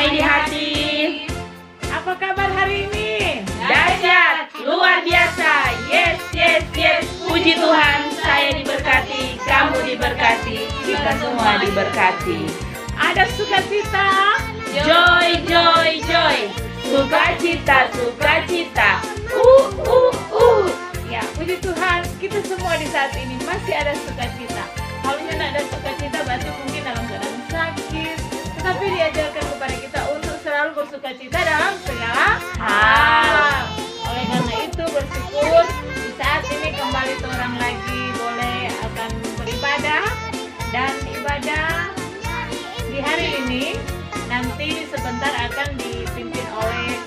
damai di hati. Apa kabar hari ini? Dahsyat, luar biasa. Yes, yes, yes. Puji Tuhan, saya diberkati, kamu diberkati, kita semua diberkati. Ada sukacita? Joy, joy, joy. Sukacita, sukacita. Ya, puji Tuhan, kita semua di saat ini masih ada sukacita. Kalau tidak ada sukacita, berarti mungkin dalam keadaan sakit. Tetapi diajarkan kepada kita untuk selalu bersukacita dalam segala hal. Oleh karena itu, bersyukur di saat ini kembali orang lagi boleh akan beribadah. Dan ibadah di hari ini nanti sebentar akan dipimpin oleh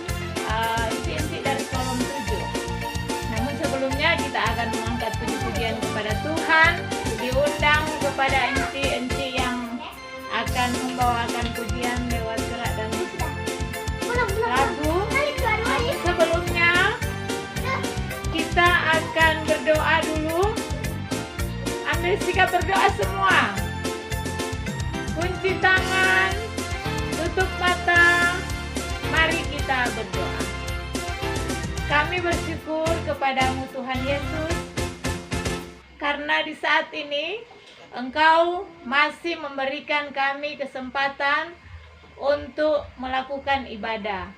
inti-inti dari kolom 7. Namun sebelumnya kita akan mengangkat puji-pujian kepada Tuhan, diundang kepada inti-inti yang akan membawakan pujian lewat gerak dan lagu. Sebelumnya kita akan berdoa dulu. Ambil sikap berdoa semua. Kunci tangan, tutup mata, mari kita berdoa. Kami bersyukur kepadamu Tuhan Yesus, karena di saat ini Engkau masih memberikan kami kesempatan untuk melakukan ibadah.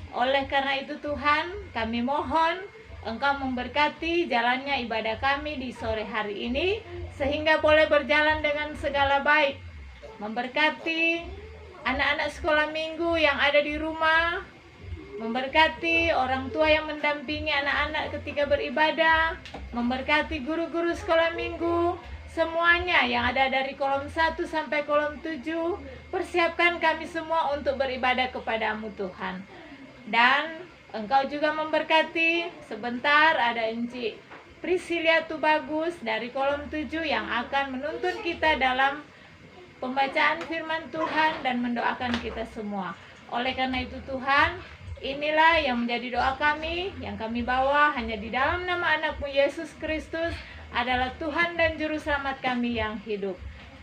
Oleh karena itu Tuhan, kami mohon Engkau memberkati jalannya ibadah kami di sore hari ini, sehingga boleh berjalan dengan segala baik. Memberkati anak-anak sekolah minggu yang ada di rumah, memberkati orang tua yang mendampingi anak-anak ketika beribadah, memberkati guru-guru sekolah minggu, semuanya yang ada dari kolom 1 sampai kolom 7. Persiapkan kami semua untuk beribadah kepadamu Tuhan. Dan Engkau juga memberkati, sebentar ada Enci Priscilia Tubagus dari kolom 7 yang akan menuntun kita dalam pembacaan firman Tuhan dan mendoakan kita semua. Oleh karena itu Tuhan, inilah yang menjadi doa kami, yang kami bawa hanya di dalam nama anakmu Yesus Kristus adalah Tuhan dan Juru Selamat kami yang hidup.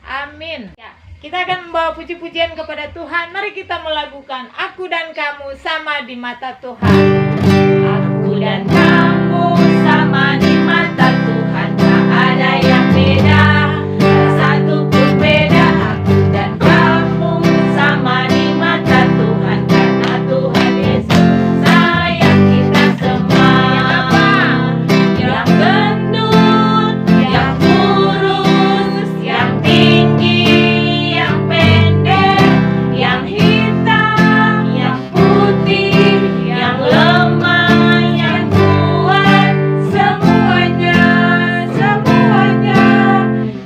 Amin. Ya, kita akan membawa puji-pujian kepada Tuhan. Mari kita melakukan Aku dan Kamu Sama di Mata Tuhan. Aku dan kamu sama di mata Tuhan, tak ada yang beda, tak satu pun beda. Aku dan kamu sama di mata Tuhan, karena Tuhan Yesus sayang kita semua. Yang gendut, yang kurus, yang tinggi, yang pendek, yang hitam, yang putih, yang lemah, yang kuat, semuanya, semuanya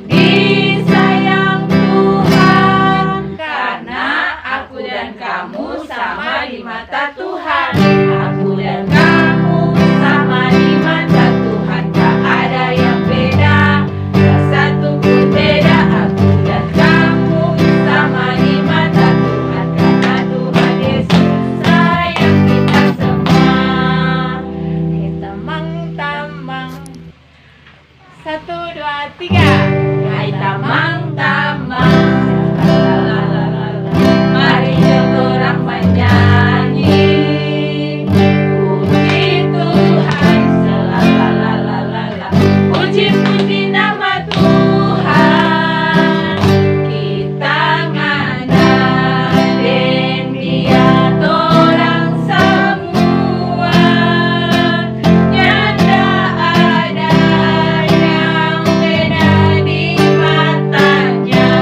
disayang Tuhan. Karena aku dan kamu sama di mata Tuhan. Aku dan kamu sama di mata Tuhan, tak ada yang beda, tak satu pun beda. Aku dan kamu sama di mata Tuhan, karena Tuhan Yesus sayang kita semua. Tamang-tamang. 1, 2, 3. Hai tamang-tamang, mari orang menyanyi. Puji Tuhan, selalalala. Puji-puji nama Tuhan. Kita ngadain Dia orang semua. Nyata ada yang beda di matanya.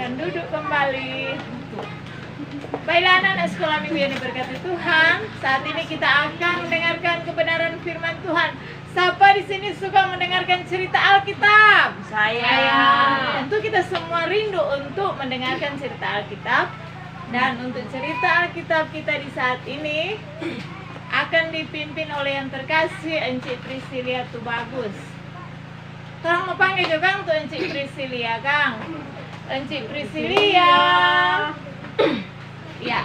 Silakan duduk kembali. Baiklah anak-anak sekolah minggu yang diberkati Tuhan, saat ini kita akan mendengarkan kebenaran firman Tuhan. Siapa di sini suka mendengarkan cerita Alkitab? Saya. Tentu kita semua rindu untuk mendengarkan cerita Alkitab. Dan untuk cerita Alkitab kita di saat ini akan dipimpin oleh yang terkasih Encik Priscilia Tubagus. Tolong mau panggil juga untuk Encik Priscilia, Kang. Encik Priscilia. Ya,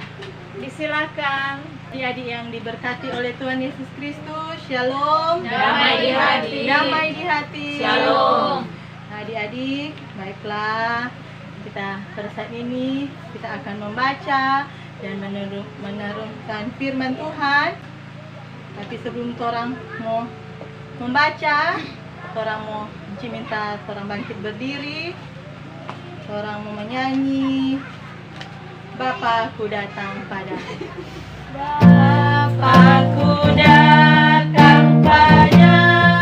disilakan. Adik-adik yang diberkati oleh Tuhan Yesus Kristus, Shalom. Damai di hati. Damai di hati. Shalom. Adik-adik, baiklah. Kita pada saat ini kita akan membaca dan meneruskan firman Tuhan. Tapi sebelum orang mau membaca, orang mau minta orang bangkit berdiri, orang mau menyanyi. Bapakku datang padamu. Bapakku datang padamu,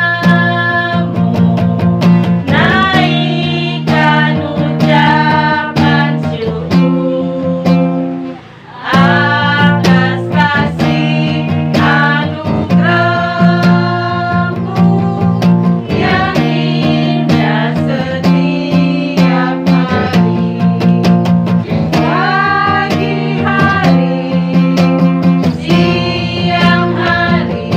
naikkan ucapan syukur atas kasih anugerah-Mu yang indah setiap hari. Pagi hari, siang hari,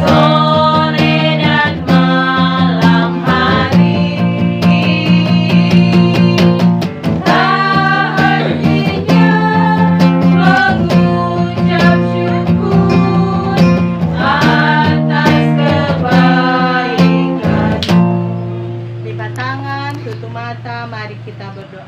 sore dan malam hari, tak hentinya mengucap syukur atas kebaikan-Mu. Lipat tangan, tutup mata, mari kita berdoa.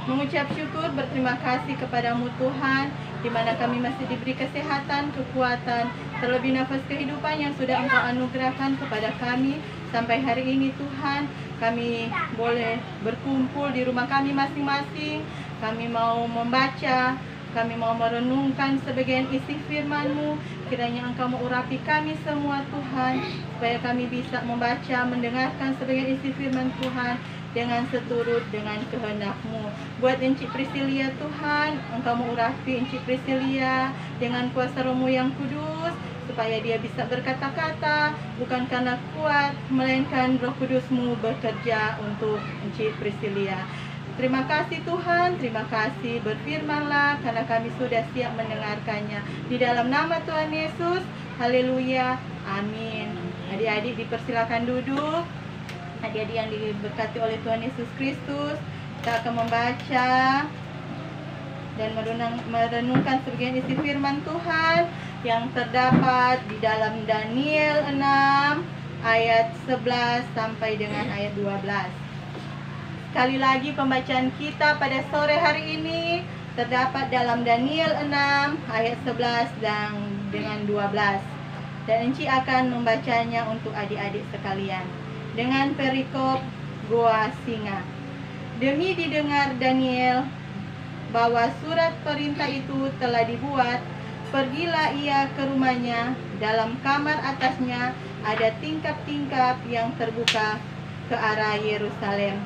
Mengucap syukur, berterima kasih kepadamu Tuhan, di mana kami masih diberi kesehatan, kekuatan, terlebih nafas kehidupan yang sudah Engkau anugerahkan kepada kami. Sampai hari ini Tuhan, kami boleh berkumpul di rumah kami masing-masing. Kami mau membaca, kami mau merenungkan sebagian isi firman-Mu. Kiranya Engkau mengurapi kami semua Tuhan, supaya kami bisa membaca, mendengarkan sebagian isi firman Tuhan dengan seturut dengan kehendak-Mu. Buat Encik Priscilia Tuhan, Engkau mengurapi Encik Priscilia dengan kuasa Roh-Mu yang kudus, supaya dia bisa berkata-kata, bukan karena kuat, melainkan Roh Kudus-Mu bekerja untuk Encik Priscilia. Terima kasih Tuhan, terima kasih, berfirmanlah karena kami sudah siap mendengarkannya. Di dalam nama Tuhan Yesus, haleluya, amin. Adik-adik dipersilakan duduk. Adik-adik yang diberkati oleh Tuhan Yesus Kristus, kita akan membaca dan merenungkan sebagian isi firman Tuhan yang terdapat di dalam Daniel 6 ayat 11 sampai dengan ayat 12. Sekali lagi pembacaan kita pada sore hari ini terdapat dalam Daniel 6 ayat 11 dan dengan 12. Dan Encik akan membacanya untuk adik-adik sekalian dengan perikop Goa Singa. Demi didengar Daniel bahwa surat perintah itu telah dibuat, pergilah ia ke rumahnya. Dalam kamar atasnya ada tingkap-tingkap yang terbuka ke arah Yerusalem.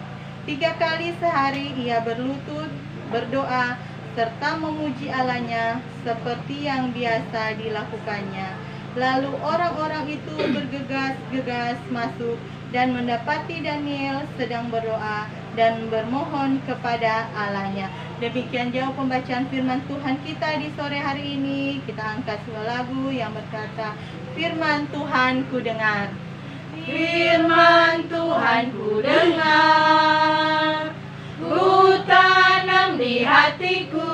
3 kali sehari ia berlutut, berdoa, serta memuji Allahnya seperti yang biasa dilakukannya. Lalu orang-orang itu bergegas-gegas masuk dan mendapati Daniel sedang berdoa dan bermohon kepada Allahnya. Demikian jauh pembacaan firman Tuhan kita di sore hari ini. Kita angkat sebuah lagu yang berkata, Firman Tuhan ku dengar. Firman Tuhan ku dengar, ku tanam di hatiku,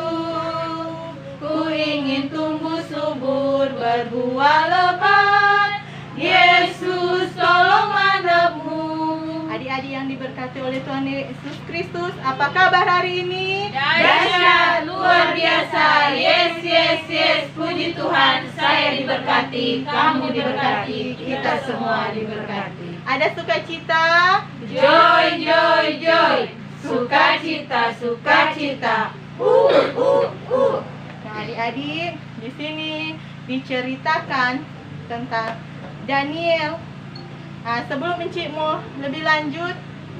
ku ingin tumbuh subur berbuah lebat. Yesus tolong anakmu. Adik-adik yang diberkati oleh Tuhan Yesus Kristus, apa kabar hari ini? Dahsyat, luar biasa. Yes, yes, yes. Puji Tuhan, saya diberkati, kamu diberkati, kita semua diberkati. Ada sukacita? Joy, joy, joy. Sukacita, sukacita. Nah, adik-adik, di sini diceritakan tentang Daniel. Nah, sebelum Encik mau lebih lanjut,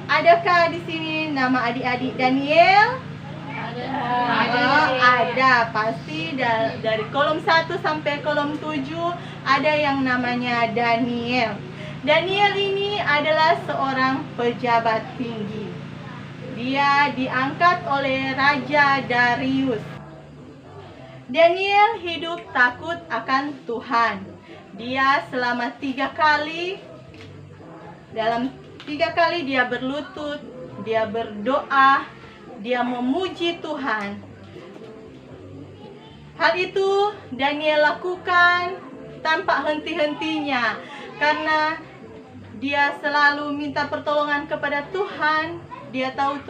Adakah di sini nama adik-adik Daniel? Ada. Pasti dari kolom 1 sampai kolom 7 ada yang namanya Daniel. Daniel ini adalah seorang pejabat tinggi. Dia diangkat oleh Raja Darius. Daniel hidup takut akan Tuhan. Dia selama 3 kali, dalam 3 kali dia berlutut, dia berdoa, dia memuji Tuhan. Hal itu Daniel lakukan tanpa henti-hentinya, karena dia selalu minta pertolongan kepada Tuhan. Dia tahu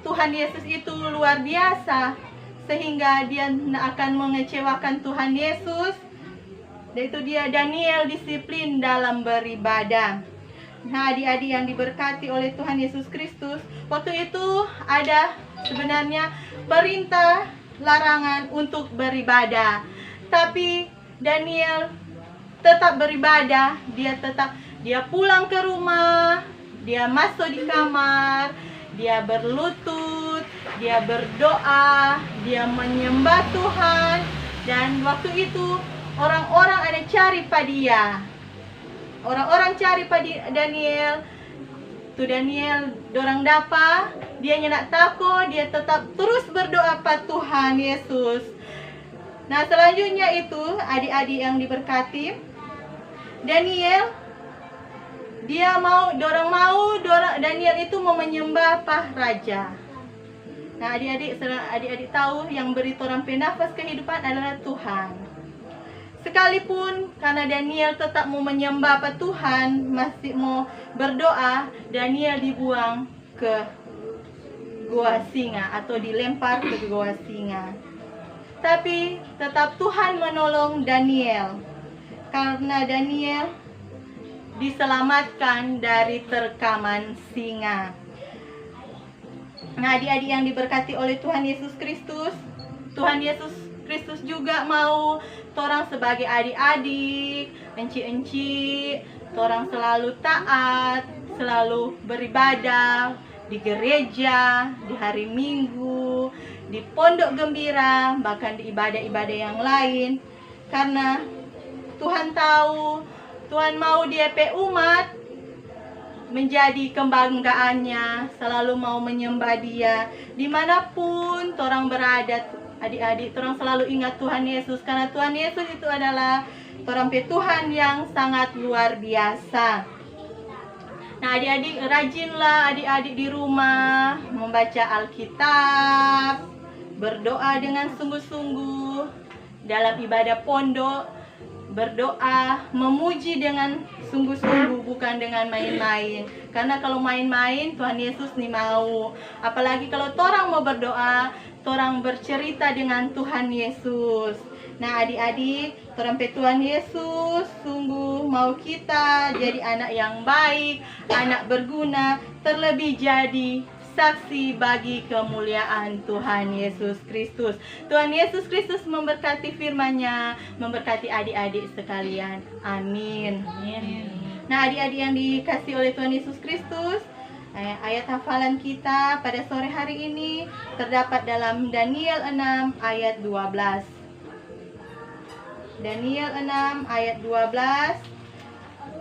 Tuhan Yesus itu luar biasa, sehingga dia tidak akan mengecewakan Tuhan Yesus. Yaitu Daniel disiplin dalam beribadah. Nah, adik-adik yang diberkati oleh Tuhan Yesus Kristus, waktu itu ada sebenarnya perintah larangan untuk beribadah. Tapi Daniel tetap beribadah, dia pulang ke rumah, dia masuk di kamar, dia berlutut, dia berdoa, dia menyembah Tuhan. Dan waktu itu orang-orang ada cari pada dia. Orang-orang cari pada Daniel. Daniel dorang dapa, dia nyenak takut, dia tetap terus berdoa pada Tuhan Yesus. Nah, selanjutnya itu adik-adik yang diberkati, Daniel Daniel itu mau menyembah Pah Raja. Nah, adik-adik tahu yang beri torang penafas kehidupan adalah Tuhan. Sekalipun karena Daniel tetap mau menyembah pada Tuhan, masih mau berdoa, Daniel dibuang ke gua singa atau dilempar ke gua singa. Tapi tetap Tuhan menolong Daniel, karena Daniel diselamatkan dari terkaman singa. Nah, adik-adik yang diberkati oleh Tuhan Yesus Kristus, Tuhan Yesus Kristus juga mau torang sebagai adik-adik, encik-encik, torang selalu taat, selalu beribadah di gereja, di hari Minggu, di pondok gembira, bahkan di ibadah-ibadah yang lain. Karena Tuhan tahu, Tuhan mau DP umat menjadi kebanggaannya, selalu mau menyembah Dia dimanapun torang berada. Adik-adik, torang selalu ingat Tuhan Yesus, karena Tuhan Yesus itu adalah torang Tuhan yang sangat luar biasa. Nah, adik-adik, rajinlah adik-adik di rumah membaca Alkitab, berdoa dengan sungguh-sungguh dalam ibadah pondok, berdoa, memuji dengan sungguh-sungguh, bukan dengan main-main. Karena kalau main-main, Tuhan Yesus nih mau. Apalagi kalau torang mau berdoa, torang bercerita dengan Tuhan Yesus. Nah, adik-adik, torang Tuhan Yesus sungguh mau kita jadi anak yang baik, anak berguna, terlebih jadi saksi bagi kemuliaan Tuhan Yesus Kristus. Tuhan Yesus Kristus memberkati firman-Nya, memberkati adik-adik sekalian. Amin. Nah, adik-adik yang dikasihi oleh Tuhan Yesus Kristus, ayat hafalan kita pada sore hari ini terdapat dalam Daniel 6 ayat 12. Daniel 6 ayat 12.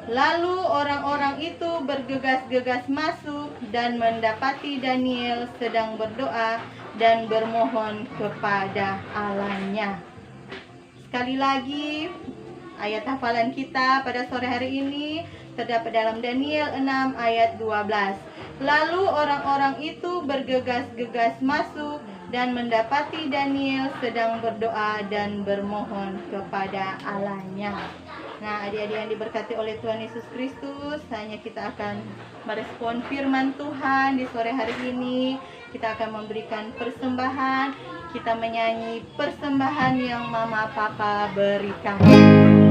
Lalu orang-orang itu bergegas-gegas masuk dan mendapati Daniel sedang berdoa dan bermohon kepada Allah-Nya. Sekali lagi, ayat hafalan kita pada sore hari ini terdapat dalam Daniel 6 ayat 12. Lalu orang-orang itu bergegas-gegas masuk dan mendapati Daniel sedang berdoa dan bermohon kepada Allah-Nya. Nah, adik-adik yang diberkati oleh Tuhan Yesus Kristus, hanya kita akan merespon firman Tuhan di sore hari ini. Kita akan memberikan persembahan, kita menyanyi persembahan yang Mama Papa berikan.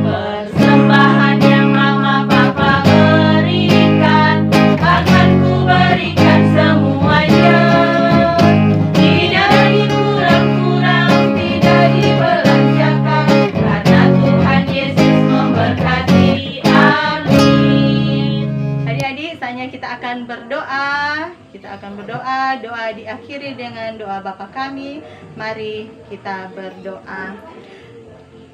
Persembahan yang Mama Papa berikan, akan ku berikan semuanya. Tidak dikurang-kurang, tidak dibelanjakan, karena Tuhan Yesus memberkati. Amin. Adik-adik, saatnya kita akan berdoa. doa diakhiri dengan doa Bapa kami. Mari kita berdoa.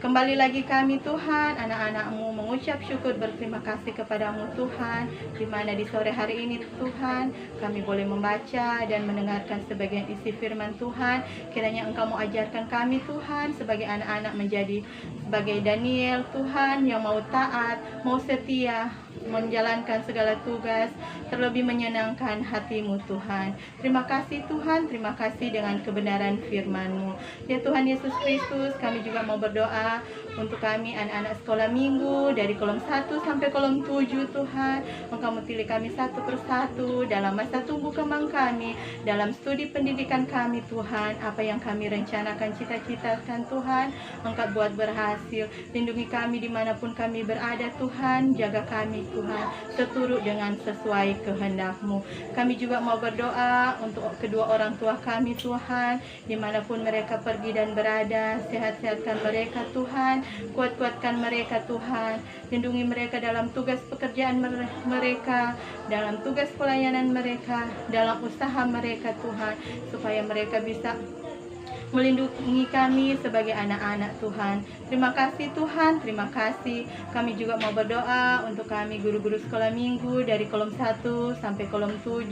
Kembali lagi kami Tuhan, anak-anak-Mu mengucap syukur berterima kasih kepadamu Tuhan, di mana di sore hari ini Tuhan kami boleh membaca dan mendengarkan sebagian isi firman Tuhan. Kiranya Engkau mau ajarkan kami Tuhan sebagai anak-anak menjadi sebagai Daniel Tuhan yang mau taat, mau setia, menjalankan segala tugas, terlebih menyenangkan hati-Mu Tuhan. Terima kasih Tuhan, terima kasih dengan kebenaran firman-Mu. Ya Tuhan Yesus Kristus, kami juga mau berdoa untuk kami anak-anak sekolah minggu dari kolom 1 sampai kolom 7 Tuhan. Engkau memilih kami satu persatu dalam masa tumbuh kembang kami, dalam studi pendidikan kami Tuhan. Apa yang kami rencanakan, cita-citakan Tuhan, Engkau buat berhasil. Lindungi kami dimanapun kami berada Tuhan, jaga kami Tuhan, seturut dengan sesuai kehendak-Mu. Kami juga mau berdoa untuk kedua orang tua kami Tuhan, dimanapun mereka pergi dan berada. Sehat-sehatkan mereka Tuhan, kuat-kuatkan mereka Tuhan, lindungi mereka dalam tugas pekerjaan mereka, dalam tugas pelayanan mereka, dalam usaha mereka Tuhan, supaya mereka bisa melindungi kami sebagai anak-anak Tuhan. Terima kasih Tuhan, terima kasih. Kami juga mau berdoa untuk kami guru-guru sekolah minggu dari kolom 1 sampai kolom 7.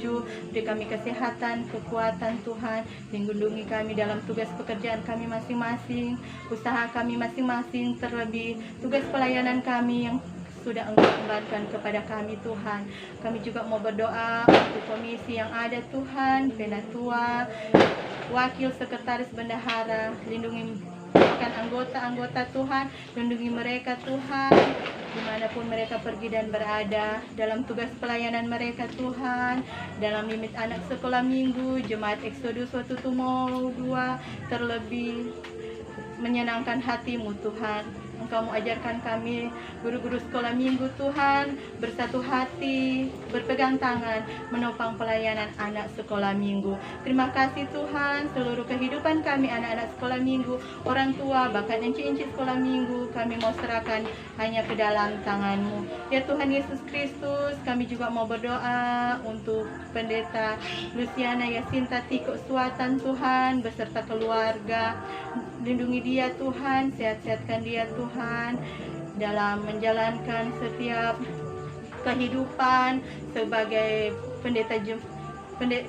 Beri kami kesehatan, kekuatan Tuhan. Lindungi kami dalam tugas pekerjaan kami masing-masing, usaha kami masing-masing, terlebih tugas pelayanan kami yang sudah Engkau kembalikan kepada kami Tuhan. Kami juga mau berdoa untuk komisi yang ada Tuhan, penatua, wakil sekretaris bendahara, lindungi anggota-anggota Tuhan, lindungi mereka Tuhan, dimanapun mereka pergi dan berada, dalam tugas pelayanan mereka Tuhan, dalam limit anak sekolah minggu, jemaat Exodus Watu Tumo 2, terlebih menyenangkan hati-Mu Tuhan. Engkau mau ajarkan kami guru-guru sekolah minggu Tuhan bersatu hati, berpegang tangan, menopang pelayanan anak sekolah minggu. Terima kasih Tuhan, seluruh kehidupan kami anak-anak sekolah minggu, orang tua, bahkan enci-enci sekolah minggu, kami mau serahkan hanya ke dalam tangan-Mu. Ya Tuhan Yesus Kristus, kami juga mau berdoa untuk Pendeta Luciana Yasinta Tiko Suatan Tuhan, beserta keluarga. Lindungi dia Tuhan, sehat-sehatkan dia Tuhan, dalam menjalankan setiap kehidupan sebagai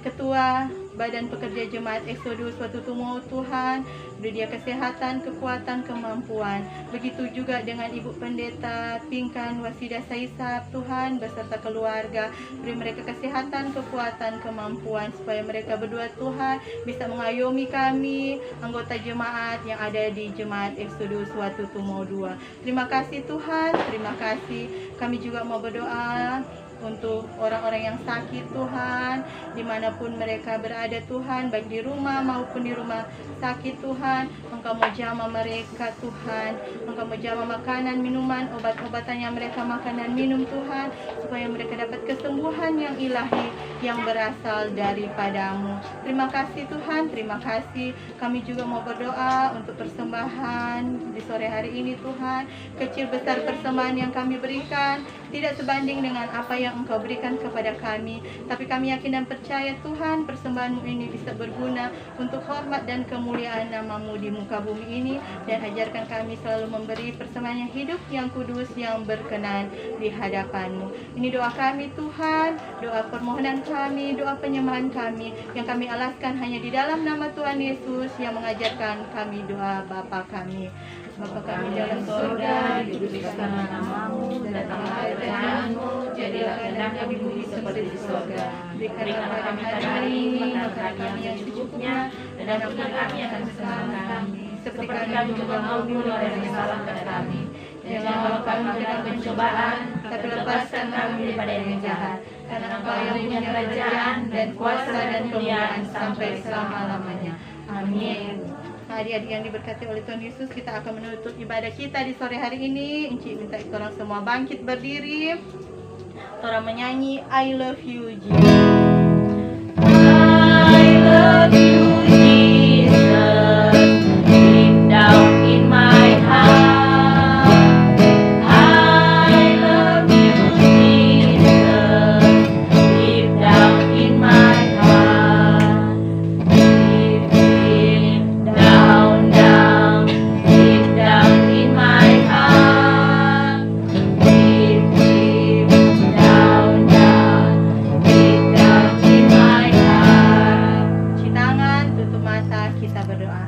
ketua Badan Pekerja Jemaat Exodus Watu Tumo Tuhan. Beri dia kesehatan, kekuatan, kemampuan. Begitu juga dengan Ibu Pendeta Pinkan Wasida Saisap Tuhan beserta keluarga. Beri mereka kesehatan, kekuatan, kemampuan, supaya mereka berdua Tuhan bisa mengayomi kami anggota jemaat yang ada di Jemaat Exodus Watu Tumo 2. Terima kasih Tuhan, terima kasih. Kami juga mau berdoa untuk orang-orang yang sakit Tuhan, dimanapun mereka berada Tuhan, baik di rumah maupun di rumah sakit Tuhan. Engkau mau jamah mereka Tuhan, Engkau mau jamah makanan, minuman, obat-obatan yang mereka makan dan minum Tuhan, supaya mereka dapat kesembuhan yang ilahi yang berasal daripada-Mu. Terima kasih Tuhan, terima kasih. Kami juga mau berdoa untuk persembahan di sore hari ini Tuhan. Kecil besar persembahan yang kami berikan tidak sebanding dengan apa yang Engkau berikan kepada kami, tapi kami yakin dan percaya Tuhan, persembahan-Mu ini bisa berguna untuk hormat dan kemuliaan nama-Mu di muka bumi ini, dan ajarkan kami selalu memberi persembahan yang hidup, yang kudus, yang berkenan di hadapan-Mu. Ini doa kami Tuhan, doa permohonan kami, doa penyembahan kami, yang kami alaskan hanya di dalam nama Tuhan Yesus yang mengajarkan kami doa Bapa kami. Bapa kami dalam surga, dikuduskanlah nama-Mu, datanglah kerajaan-Mu, jadilah kehendak-Mu di bumi seperti di surga. Berikanlah kami hari ini makanan kami yang secukupnya, dan ampuni kami akan kesalahan kami, seperti kami juga mengampuni orang yang salah kepada kami. Jangan bawa kami ke dalam pencobaan, tapi lepaskan kami daripada yang jahat. Karena Engkau yang punya kerajaan dan kuasa dan kemuliaan sampai selama-lamanya. Amin. Adik-adik yang diberkati oleh Tuhan Yesus, kita akan menutup ibadah kita di sore hari ini. Encik minta orang semua bangkit berdiri. Orang menyanyi I love you Jesus. I love you, Jesus, deep down in my heart. I love you, Jesus, deep down in my heart. berdoa.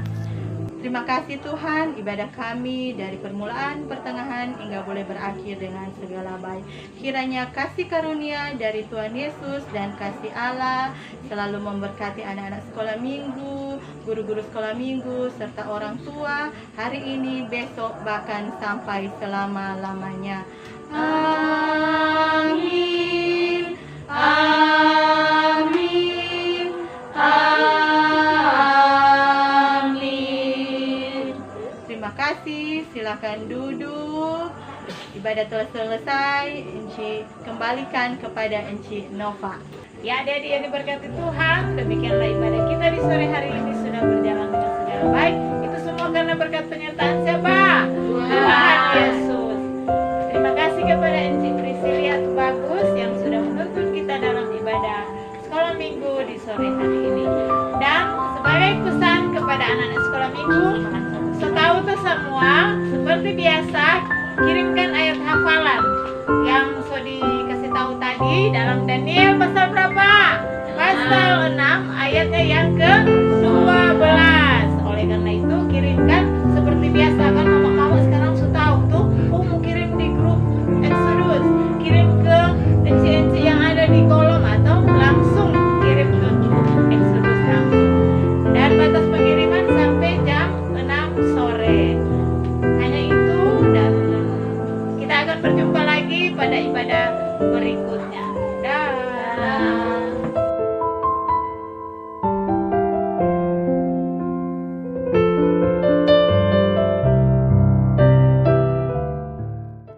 Terima kasih Tuhan, ibadah kami dari permulaan, pertengahan, hingga boleh berakhir dengan segala baik. Kiranya kasih karunia dari Tuhan Yesus dan kasih Allah selalu memberkati anak-anak sekolah minggu, guru-guru sekolah minggu, serta orang tua hari ini, besok, bahkan sampai selama-lamanya. Amin. Amin. Amin. Terima kasih, silakan duduk. Ibadah telah selesai. Enci kembalikan kepada Enci Nova. Ya adik-adik yang diberkati Tuhan, demikianlah ibadah kita di sore hari ini sudah berjalan dengan segala baik. Itu semua karena berkat penyertaan siapa? Tuhan Yesus. Terima kasih kepada Enci Priscilia Bagus yang sudah menuntun kita dalam ibadah sekolah minggu di sore hari ini. Dan sebagai pesan kepada anak-anak sekolah minggu, setahu semua, seperti biasa, kirimkan ayat hafalan yang sudah dikasih tahu tadi dalam Daniel pasal berapa? Pasal 6 ayatnya yang ke-12. Oleh karena itu kirimkan seperti biasa, kan mama sekarang sudah tahu tuh, mau kirim di grup Exodus, kirim ke NC yang ada di kolom, atau langsung kirim ke grup Exodus langsung. Dan batas pengiriman sampai jam 6 sore. Hanya itu, dan kita akan berjumpa lagi pada ibadah berikutnya.